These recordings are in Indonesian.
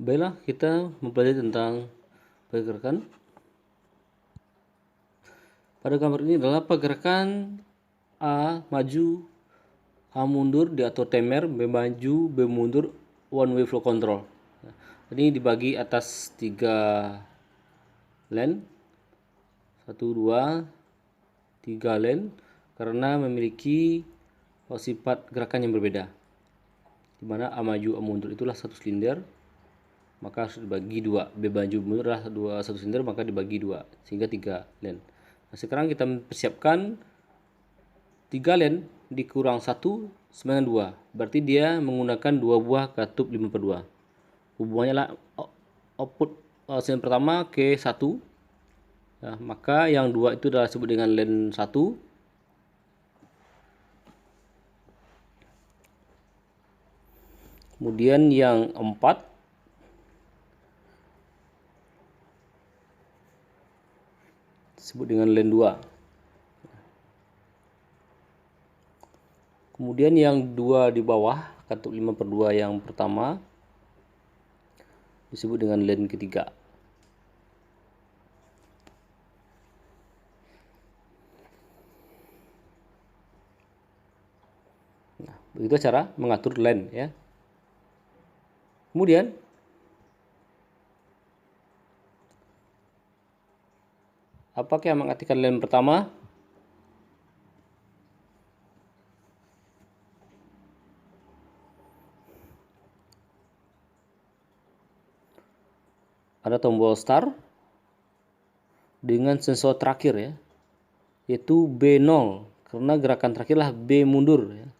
Baiklah, kita mempelajari tentang pergerakan. Pada gambar ini adalah pergerakan A maju, A mundur diatur timer, B maju, B mundur, one way flow control. Ini dibagi atas 3 lane, 1, 2, 3 lane, karena memiliki sifat gerakan yang berbeda. Dimana A maju, A mundur itulah satu silinder, maka harus dibagi 2. B maju mundur adalah satu silinder, maka dibagi 2 sehingga 3 lane. Nah, sekarang kita mempersiapkan 3 lane dikurang 1 sama dengan 2. Berarti dia menggunakan 2 buah katup 5/2. Hubungannya adalah output silinder pertama ke 1. Nah, maka yang 2 itu adalah disebut dengan lane 1. Kemudian yang 4 disebut dengan lane 2. Kemudian yang 2 di bawah, katup 5/2 yang pertama disebut dengan lane ketiga. Nah, begitu cara mengatur lane ya. Kemudian apakah yang mengartikan lane pertama? Ada tombol start dengan sensor terakhir ya, yaitu B0, karena gerakan terakhirlah B mundur ya.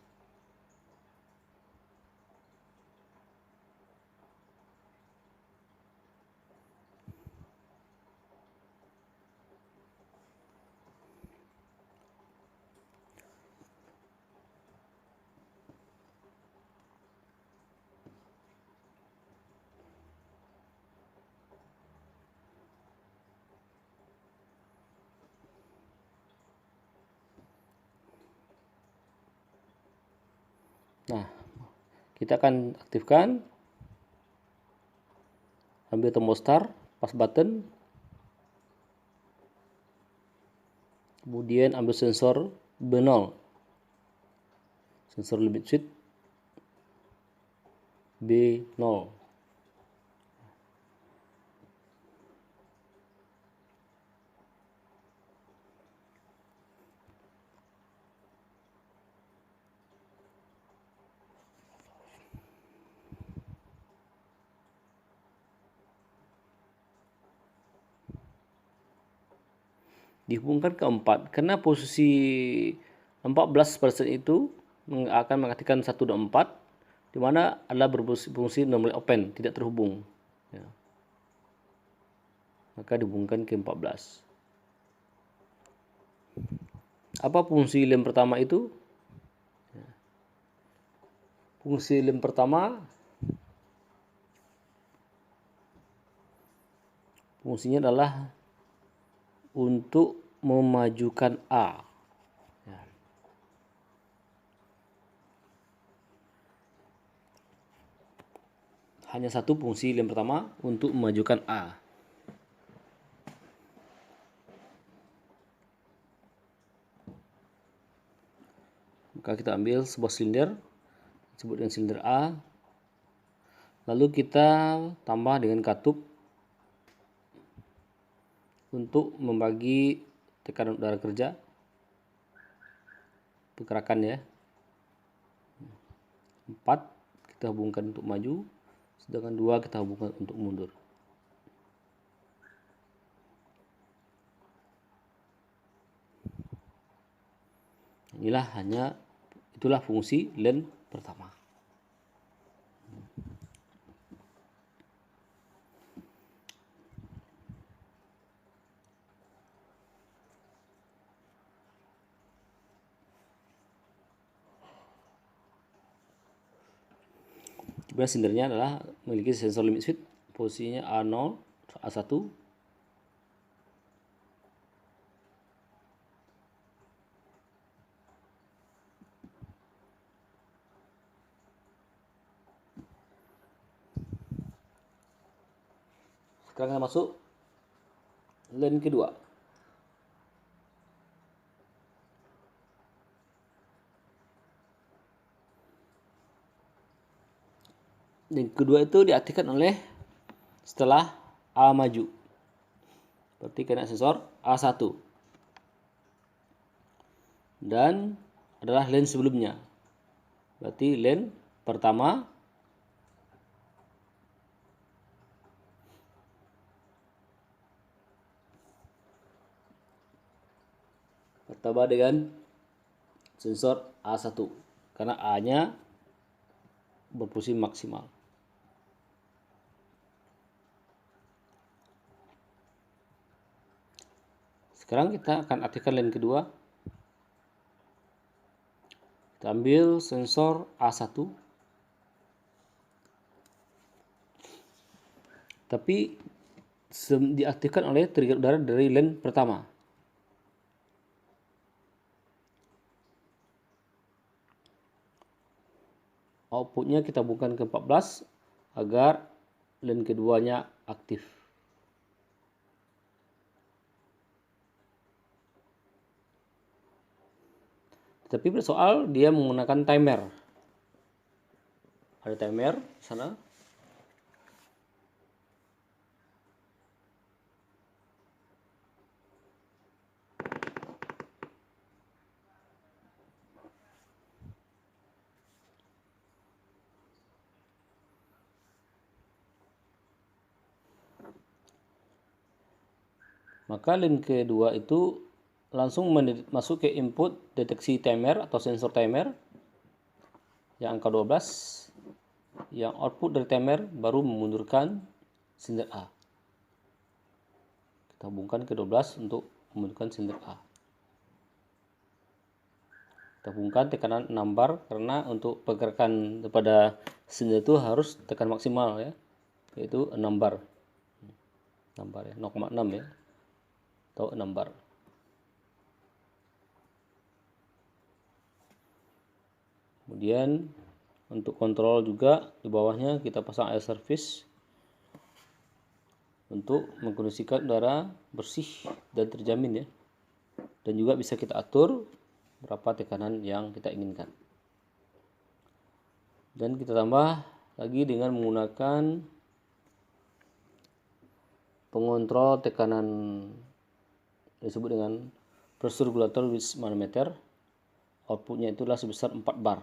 Nah, kita akan aktifkan, ambil tombol start, pas button, kemudian ambil sensor B0, sensor limit switch B0. Dihubungkan ke 4, karena posisi 14% itu akan mengartikan 1 dan 4, di mana adalah berfungsi normally open, tidak terhubung ya. Maka dihubungkan ke 14. Apa fungsi lem pertama itu? Fungsi lem pertama fungsinya adalah untuk memajukan A. hanya satu fungsi lem pertama untuk memajukan A. Maka kita ambil sebuah silinder, disebut dengan silinder A, lalu kita tambah dengan katup untuk membagi tekanan udara kerja, pergerakan ya. 4 kita hubungkan untuk maju, sedangkan 2 kita hubungkan untuk mundur. Itulah fungsi lem pertama. Kemudian silindernya adalah memiliki sensor limit switch, posisinya A0, A1. Sekarang kita masuk lane kedua. Lane kedua itu diaktifkan oleh setelah A maju. Berarti kena sensor A1. Dan adalah lane sebelumnya. Berarti lane pertama bertambah dengan sensor A1 karena A-nya berfungsi maksimal. Sekarang kita akan aktifkan lane kedua. Kita ambil sensor A1, tapi diaktifkan oleh trigger udara dari lane pertama. Outputnya kita bukan ke 14 agar lane keduanya aktif. Tapi bersoal dia menggunakan timer. Ada timer di sana. Maka lane kedua itu langsung masuk ke input deteksi timer atau sensor timer yang angka 12, yang output dari timer baru memundurkan silinder A. Kita hubungkan ke 12 untuk memundurkan silinder A. Kita hubungkan tekanan 6 bar karena untuk pergerakan daripada silinder itu harus tekan maksimal ya, yaitu 6 bar. 6 bar ya, 0,6 ya, atau 6 bar. Kemudian untuk kontrol juga di bawahnya kita pasang air service untuk mengkondisikan udara bersih dan terjamin ya. Dan juga bisa kita atur berapa tekanan yang kita inginkan. Dan kita tambah lagi dengan menggunakan pengontrol tekanan disebut dengan pressure regulator with manometer. Outputnya itulah sebesar 4 bar.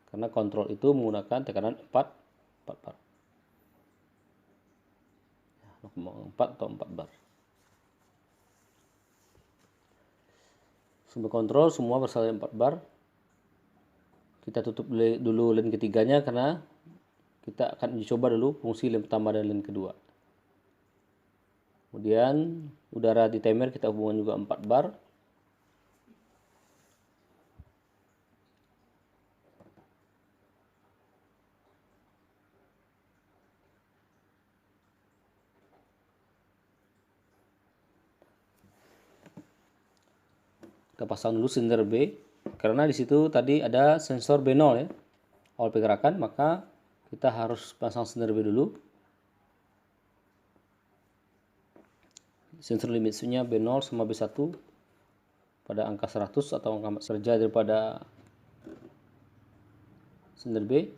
Karena kontrol itu menggunakan tekanan 4 bar. 0,4 atau 4 bar. Sumber kontrol semua berasal dari 4 bar. Kita tutup dulu lane ketiganya karena kita akan coba dulu fungsi lane pertama dan lane kedua. Kemudian udara di timer kita hubungkan juga 4 bar. Kita pasang dulu silinder B karena di situ tadi ada sensor B0 ya, awal pergerakan, maka kita harus pasang sender B dulu. Sensor limit switch-nya B0 sama B1 pada angka 100 atau angka kerja daripada sender B.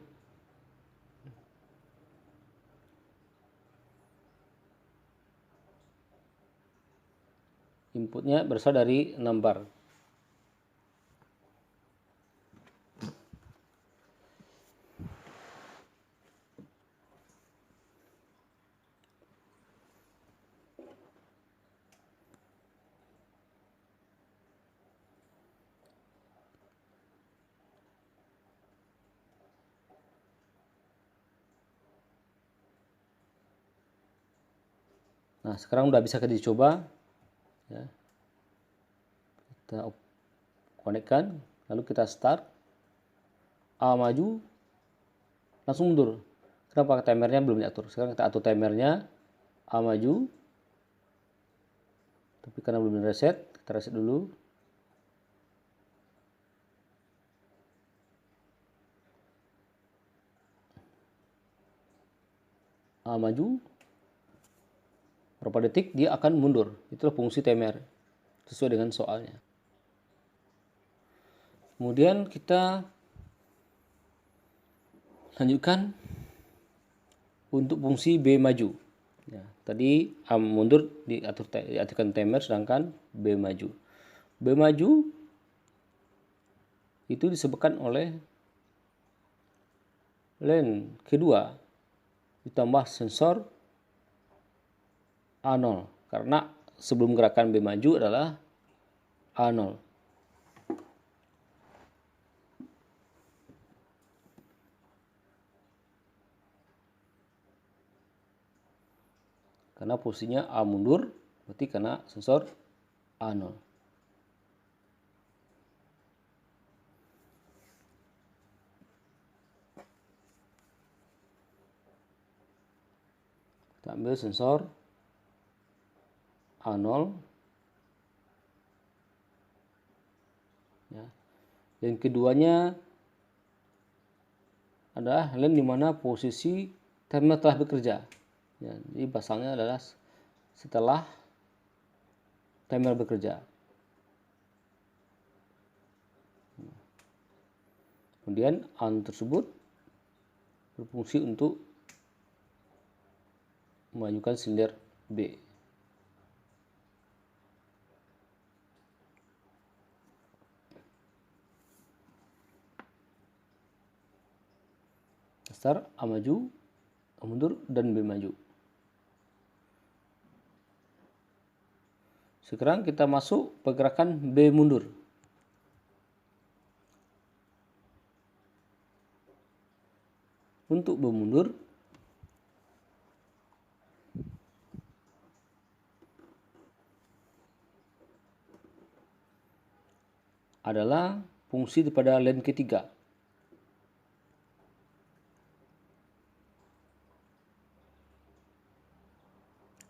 Inputnya berasal dari 6 bar. Nah, sekarang udah bisa kita coba. Ya. Kita konekkan, lalu kita start. A maju, langsung mundur. Kenapa timernya belum diatur? Sekarang kita atur timernya. A maju. Tapi karena belum reset, kita reset dulu. A maju. Berapa detik dia akan mundur. Itulah fungsi timer sesuai dengan soalnya. Kemudian kita lanjutkan untuk fungsi B maju. Ya, tadi A mundur diaturkan timer, sedangkan B maju. B maju itu disebabkan oleh len kedua ditambah sensor A0, karena sebelum gerakan B maju adalah A0. Karena posisinya A mundur, berarti karena sensor A0. Kita ambil sensor A0. Ya. Yang keduanya adalah lem di mana posisi timer telah bekerja. Ya, jadi pasangnya adalah setelah timer bekerja. Kemudian on tersebut berfungsi untuk memajukan silinder B. Start, A maju, A mundur, dan B maju. Sekarang kita masuk pergerakan B mundur. Untuk B mundur, adalah fungsi daripada len ketiga.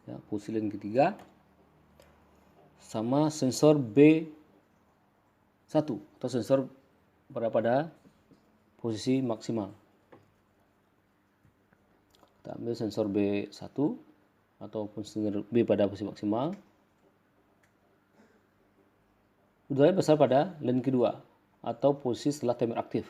Ya, fungsi len ketiga sama sensor B1 atau sensor pada posisi maksimal. Kita ambil sensor B1 ataupun sensor B pada posisi maksimal. Udara besar pada len kedua atau posisi setelah timer aktif.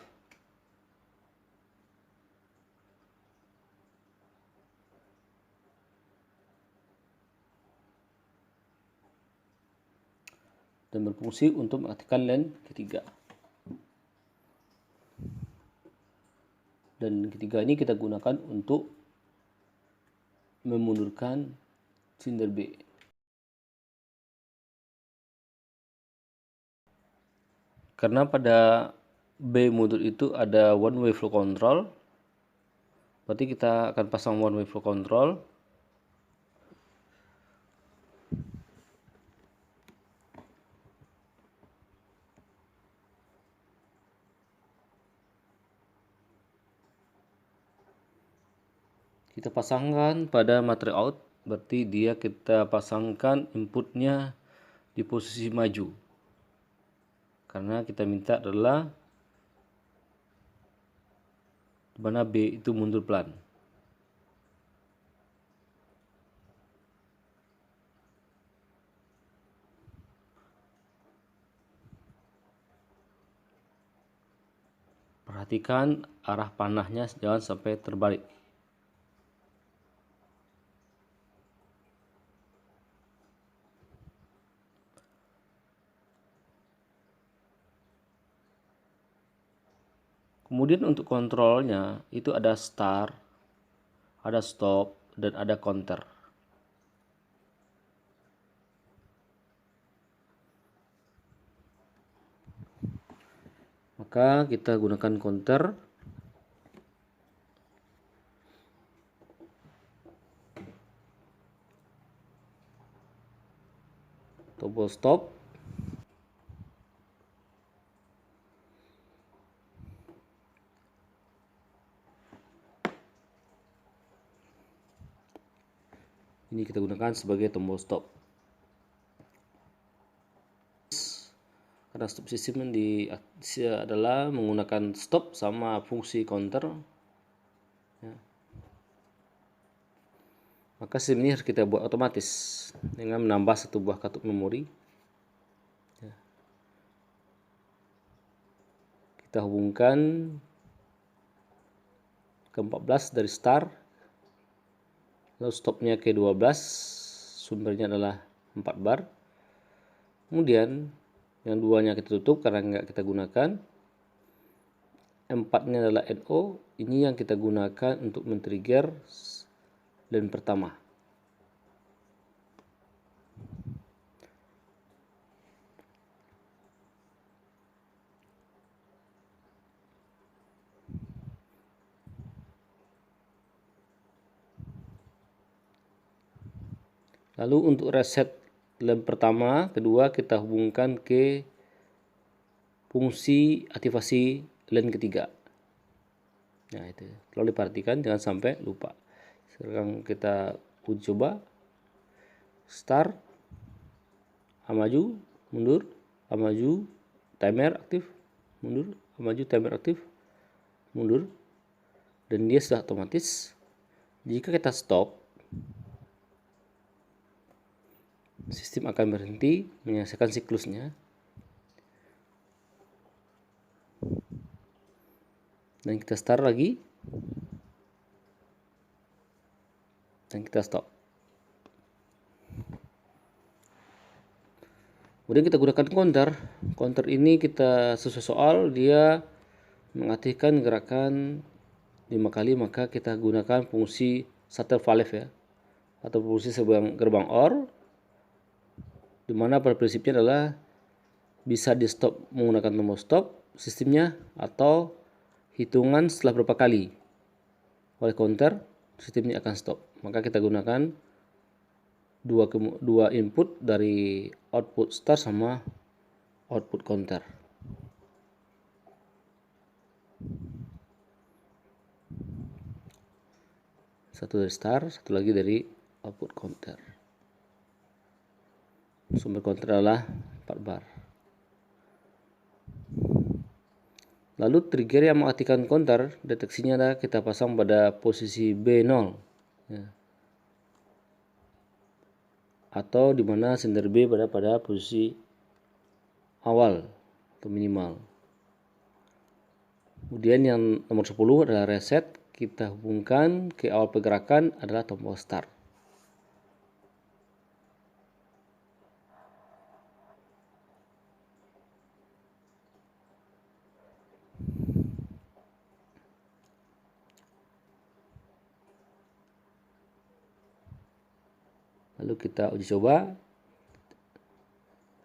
Dan berfungsi untuk mengaktifkan len ketiga. Dan ketiga ini kita gunakan untuk memundurkan silinder B. Karena pada B mundur itu ada one way flow control, berarti kita akan pasang one way flow control. Kita pasangkan pada materi out, berarti dia kita pasangkan inputnya di posisi maju. Karena kita minta adalah di mana B itu mundur pelan. Perhatikan arah panahnya jangan sampai terbalik. Kemudian untuk kontrolnya itu ada start, ada stop, dan ada counter. Maka kita gunakan counter. Tombol stop. Ini kita gunakan sebagai tombol stop. Karena stop system adalah menggunakan stop sama fungsi counter, ya. Maka sistem ini harus kita buat otomatis dengan menambah satu buah kartu memori. Ya. Kita hubungkan ke 14 dari start, lalu stopnya ke 12, sumbernya adalah 4 bar. Kemudian yang duanya kita tutup karena nggak kita gunakan. 4-nya adalah NO, ini yang kita gunakan untuk men-trigger lane pertama. Lalu untuk reset lane pertama, kedua kita hubungkan ke fungsi aktivasi lane ketiga. Nah itu, kalau diperhatikan jangan sampai lupa. Sekarang kita uji coba. Start, maju, mundur, maju, timer aktif, mundur, maju, timer aktif, mundur, dan dia sudah otomatis. Jika kita stop, sistem akan berhenti menyelesaikan siklusnya, dan kita start lagi, dan kita stop. Kemudian kita gunakan counter. Counter ini kita sesuai soal, dia mengaktifkan gerakan 5 kali, maka kita gunakan fungsi shuttle valve, ya, atau fungsi sebuah gerbang OR, dimana pada prinsipnya adalah bisa di stop menggunakan tombol stop sistemnya, atau hitungan setelah berapa kali oleh counter sistemnya akan stop. Maka kita gunakan dua input dari output start sama output counter. Satu dari start, satu lagi dari output counter. Sumber counter adalah 4 bar. Lalu trigger yang mengaktifkan counter, deteksinya adalah kita pasang pada posisi B0, ya, atau dimana sender B pada posisi awal atau minimal. Kemudian yang nomor 10 adalah reset, kita hubungkan ke awal pergerakan adalah tombol start. Lalu kita uji coba,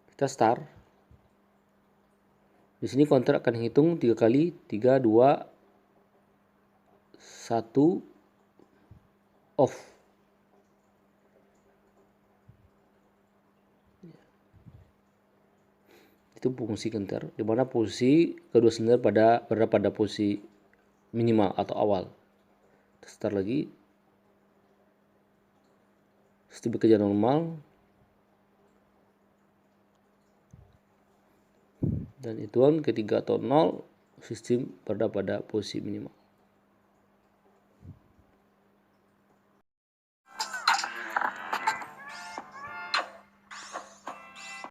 kita start. Di sini counter akan hitung 3 kali, 3, 2, 1, off. Itu fungsi counter, di mana posisi kedua sender berada pada posisi minimal atau awal. Kita start lagi, sistem bekerja normal, dan hitungan ketiga atau 0, sistem berada pada posisi minimal.